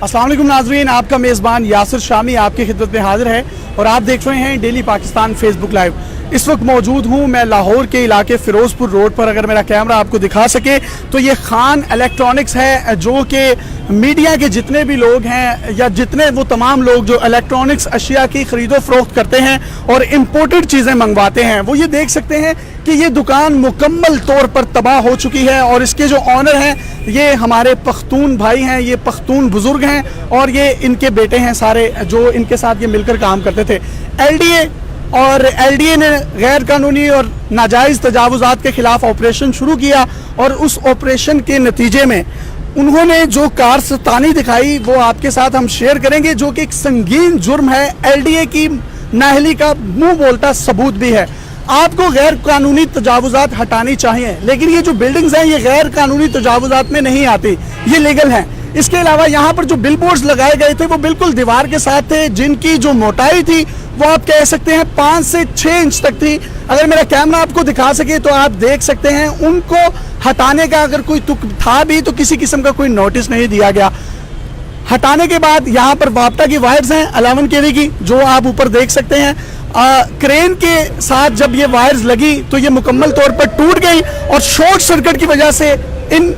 अस्सलाम वालेकुम नाजरीन, आपका मेज़बान यासिर शामी आपकी खिदमत में हाजिर है और आप देख रहे हैं डेली पाकिस्तान फेसबुक लाइव। इस वक्त मौजूद हूँ मैं लाहौर के इलाके फ़िरोज़पुर रोड पर। अगर मेरा कैमरा आपको दिखा सके तो ये खान इलेक्ट्रॉनिक्स है, जो कि मीडिया के जितने भी लोग हैं या जितने वो तमाम लोग जो इलेक्ट्रॉनिक्स अशिया की ख़रीदो फ़रोख्त करते हैं और इम्पोर्टेड चीज़ें मंगवाते हैं, वो ये देख सकते हैं कि ये दुकान मुकम्मल तौर पर तबाह हो चुकी है। और इसके जो ऑनर हैं ये हमारे पख्तून भाई हैं, ये पख्तून बुज़ुर्ग हैं और ये इनके बेटे हैं सारे, जो इनके साथ ये मिलकर काम करते थे। एलडीए ने गैर कानूनी और नाजायज़ तजावुज़ात के ख़िलाफ़ ऑपरेशन शुरू किया और उस ऑपरेशन के नतीजे में उन्होंने जो कारस्तानी दिखाई वो आपके साथ हम शेयर करेंगे, जो कि एक संगीन जुर्म है। एलडीए की नाअहली का मुंह बोलता सबूत भी है। आपको गैर कानूनी तजावुज़ात हटानी चाहिए, लेकिन ये जो बिल्डिंग्स हैं ये गैर कानूनी तजावुज़ात में नहीं आती, ये लीगल हैं। इसके अलावा यहाँ पर जो बिल बोर्ड्स लगाए गए थे वो बिल्कुल दीवार के साथ थे, जिनकी जो मोटाई थी वो आप कह सकते हैं 5 से 6 इंच तक थी। अगर मेरा कैमरा आपको दिखा सके तो आप देख सकते हैं उनको हटाने का अगर कोई तुक था भी तो किसी किस्म का कोई नोटिस नहीं दिया गया। हटाने के बाद यहाँ पर वापटा की वायर्स हैं 11 kV की, जो आप ऊपर देख सकते हैं। क्रेन के साथ जब ये वायर्स लगी तो ये मुकम्मल तौर पर टूट गई और शॉर्ट सर्किट की वजह से इन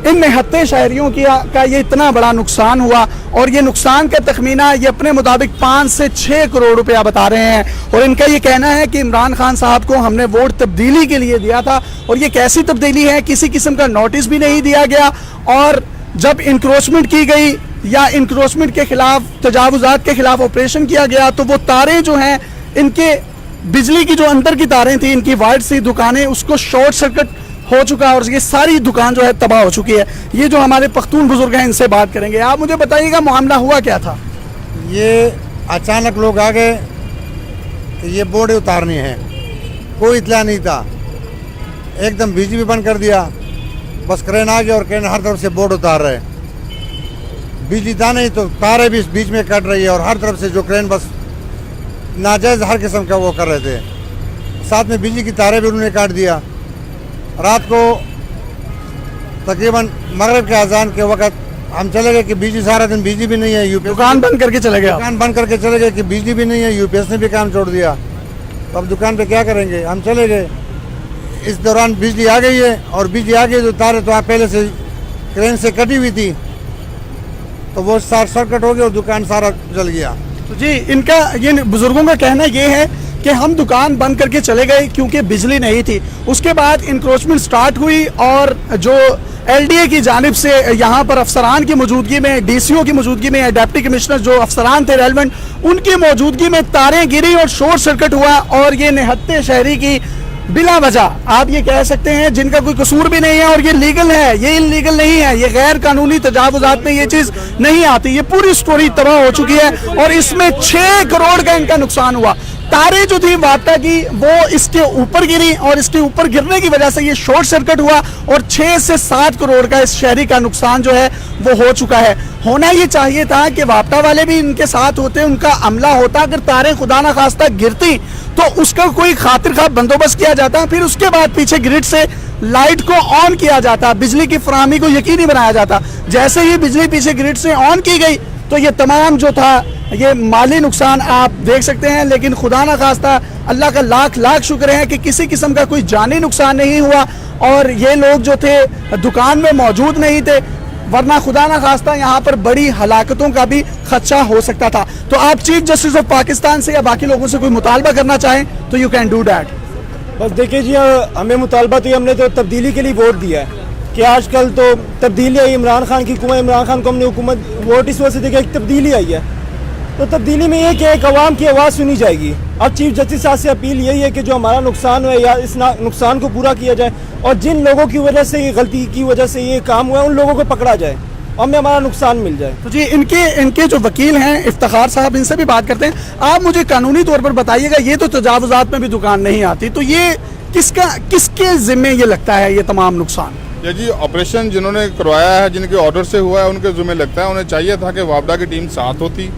निहत्ते शहरियों का ये इतना बड़ा नुकसान हुआ। और ये नुकसान का तखमीना ये अपने मुताबिक 5 से 6 करोड़ रुपया बता रहे हैं। और इनका ये कहना है कि इमरान खान साहब को हमने वोट तब्दीली के लिए दिया था और ये कैसी तब्दीली है, किसी किस्म का नोटिस भी नहीं दिया गया। और जब इंक्रोचमेंट की गई या इंक्रोचमेंट के खिलाफ तजावुज़ात के खिलाफ ऑपरेशन किया गया तो वो तारें जो हैं इनके बिजली की जो अंदर की तारें थी, इनकी वायर सी दुकानें, उसको शॉर्ट सर्किट हो चुका और ये सारी दुकान जो है तबाह हो चुकी है। ये जो हमारे पख्तून बुजुर्ग हैं इनसे बात करेंगे। आप मुझे बताइएगा मामला हुआ क्या था? ये अचानक लोग आ गए कि ये बोर्ड उतारनी है, कोई इतला नहीं था, एकदम बिजली भी बंद कर दिया। बस क्रेन आ गया और क्रेन हर तरफ से बोर्ड उतार रहे। बिजली था नहीं तो तारें भी बीच में कट रही है और हर तरफ से जो क्रेन बस नाजायज़ हर किस्म का वो कर रहे थे। साथ में बिजली की तारें भी उन्होंने काट दिया। रात को तकरीबन मगरिब के अजान के वक्त हम चले गए कि बिजली, सारा दिन बिजली भी नहीं है। यूपीएस दुकान बंद करके चले गए? दुकान बंद करके चले गए कि बिजली भी नहीं है, यूपीएस ने भी काम छोड़ दिया। तो अब दुकान पे क्या करेंगे? हम चले गए। इस दौरान बिजली आ गई है और बिजली आ गई तो तारें तो आप पहले से क्रेन से कटी हुई थी तो वो शॉर्ट सर्किट हो गया और दुकान सारा जल गया। तो जी इनका ये बुजुर्गों का कहना ये है कि हम दुकान बंद करके चले गए क्योंकि बिजली नहीं थी। उसके बाद इंक्रोचमेंट स्टार्ट हुई और जो एलडीए की जानिब से यहाँ पर अफसरान की मौजूदगी में, डीसीओ की मौजूदगी में, डिप्टी कमिश्नर जो अफसरान थे रेलेवेंट, उनकी मौजूदगी में तारें गिरी और शॉर्ट सर्किट हुआ और ये निहत्ते शहरी की बिला वजह आप ये कह सकते हैं जिनका कोई कसूर भी नहीं है और ये लीगल है, ये इलीगल नहीं है, ये गैर कानूनी तजावुज़ात में ये चीज़ नहीं आती। ये पूरी स्टोरी तबाह हो चुकी है और इसमें 6 करोड़ का इनका नुकसान हुआ। तारें जो थी वापटा की वो इसके ऊपर गिरी और इसके ऊपर गिरने की वजह से ये शॉर्ट सर्किट हुआ और 6 से 7 करोड़ का इस शहरी का नुकसान जो है वो हो चुका है। होना ये चाहिए था कि वापटा वाले भी इनके साथ होते, उनका अमला होता। अगर तारें खुदा ना खास्ता गिरती तो उसका कोई खातिर खा बंदोबस्त किया जाता, फिर उसके बाद पीछे ग्रिड से लाइट को ऑन किया जाता, बिजली की फराहमी को यकीनी बनाया जाता। जैसे ही बिजली पीछे ग्रिड से ऑन की गई तो ये तमाम जो था ये माली नुकसान आप देख सकते हैं। लेकिन खुदा ना खास्ता अल्लाह का लाख लाख शुक्र है कि किसी किस्म का कोई जानी नुकसान नहीं हुआ और ये लोग जो थे दुकान में मौजूद नहीं थे, वरना खुदा ना खास्ता यहाँ पर बड़ी हलाकतों का भी खदशा हो सकता था। तो आप चीफ जस्टिस ऑफ पाकिस्तान से या बाकी लोगों से कोई मुतालबा करना चाहें तो यू कैन डू डैट। बस देखिए जी, हमें मुतालबा तो हमने तो तब्दीली के लिए वोट दिया है कि आजकल तो तब्दीली आई, इमरान खान की हुकूमत, इमरान खान को हमने हुकूमत वोट इस वजह से देखा, एक तब्दीली आई है। तो तब्दीली में ये कि एक अवाम की आवाज़ सुनी जाएगी। अब चीफ जस्टिस साहब से अपील यही है कि जो हमारा नुकसान है या इस नुकसान को पूरा किया जाए और जिन लोगों की वजह से ये गलती की वजह से ये काम हुआ है उन लोगों को पकड़ा जाए और हमें हमारा नुकसान मिल जाए। तो जी इनके जो वकील हैं इफ्तिखार साहब, इनसे भी बात करते हैं। आप मुझे कानूनी तौर पर बताइएगा, ये तो तजावुज़ात में भी दुकान नहीं आती, तो ये किसके जिम्मे ये लगता है ये तमाम नुकसान? ये जी ऑपरेशन जिन्होंने करवाया है, जिनके ऑर्डर से हुआ है, उनके जिम्मे लगता है। उन्हें चाहिए था कि वापडा की टीम साथ होती,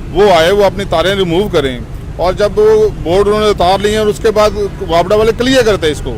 वो आए, वो अपनी तारें रिमूव करें और जब वो बोर्ड उन्होंने उतार लिए और उसके बाद वापडा वाले क्लियर करते इसको,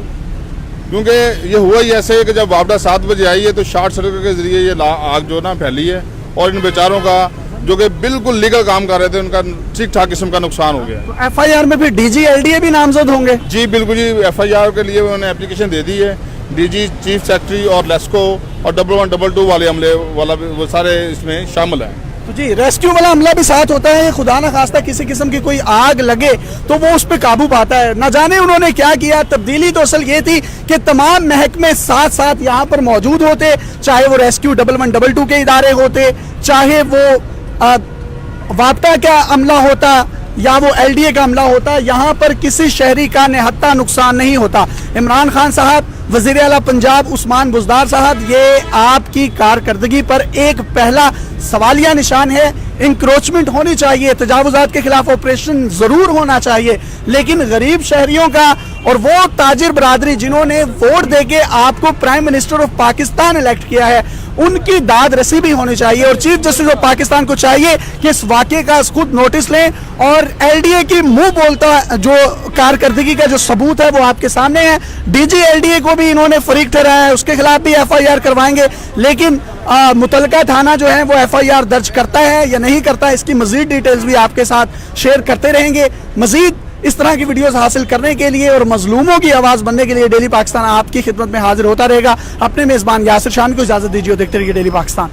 क्योंकि ये हुआ ही ऐसे है कि जब वापडा 7 बजे आई है तो शॉर्ट सर्किट के ज़रिए ये आग जो ना फैली है और इन बेचारों का जो कि बिल्कुल लीगल काम कर रहे थे उनका ठीक ठाक किस्म का नुकसान हो गया। तो एफआईआर में फिर डीजी एलडीए भी नामजद होंगे? जी बिल्कुल जी, एफआईआर के लिए उन्होंने एप्लीकेशन दे दी है। डीजी, चीफ सेक्रेटरी और लेस्को और 1122 वाले हमले वाला भी वो सारे इसमें शामिल हैं। तो जी रेस्क्यू वाला हमला भी साथ होता है, खुदा ना खास्ता किसी किस्म की कोई आग लगे तो वो उस पर काबू पाता है। न जाने उन्होंने क्या किया। तब्दीली तो असल ये थी कि तमाम महकमे साथ साथ यहाँ पर मौजूद होते, चाहे वो रेस्क्यू 1122 के इदारे होते, चाहे वो वापटा का अमला होता या वो एलडीए का अमला होता, यहाँ पर किसी शहरी का निहत्ता नुकसान नहीं होता। इमरान खान साहब, वज़ीर आला पंजाब उस्मान बुज़दार साहब, ये आपकी कारकर्दगी पर एक पहला सवालिया निशान है। इंक्रोचमेंट होनी चाहिए, तजावुज़ात के खिलाफ ऑपरेशन ज़रूर होना चाहिए, लेकिन गरीब शहरियों का और वो ताजिर बरादरी जिन्होंने वोट देके आपको prime minister of Pakistan elect किया है, उनकी दाद रसी भी होनी चाहिए। और चीफ जस्टिस ऑफ पाकिस्तान को चाहिए कि इस वाक़े का खुद नोटिस लें और एलडीए की मुंह बोलता जो कारकर्दगी का जो सबूत है वो आपके सामने है। डीजी एलडीए को भी इन्होंने फरीक ठहराया है, उसके खिलाफ भी एफआईआर करवाएंगे, लेकिन मुतलका थाना जो है वो एफआईआर दर्ज करता है या नहीं करता, इसकी मजीद डिटेल्स भी आपके साथ शेयर करते रहेंगे। मजीद इस तरह की वीडियोस हासिल करने के लिए और मजलूमों की आवाज़ बनने के लिए डेली पाकिस्तान आपकी खिदमत में हाजिर होता रहेगा। अपने मेज़बान यासिर शामी को इजाज़त दीजिए, देखते रहिए डेली पाकिस्तान।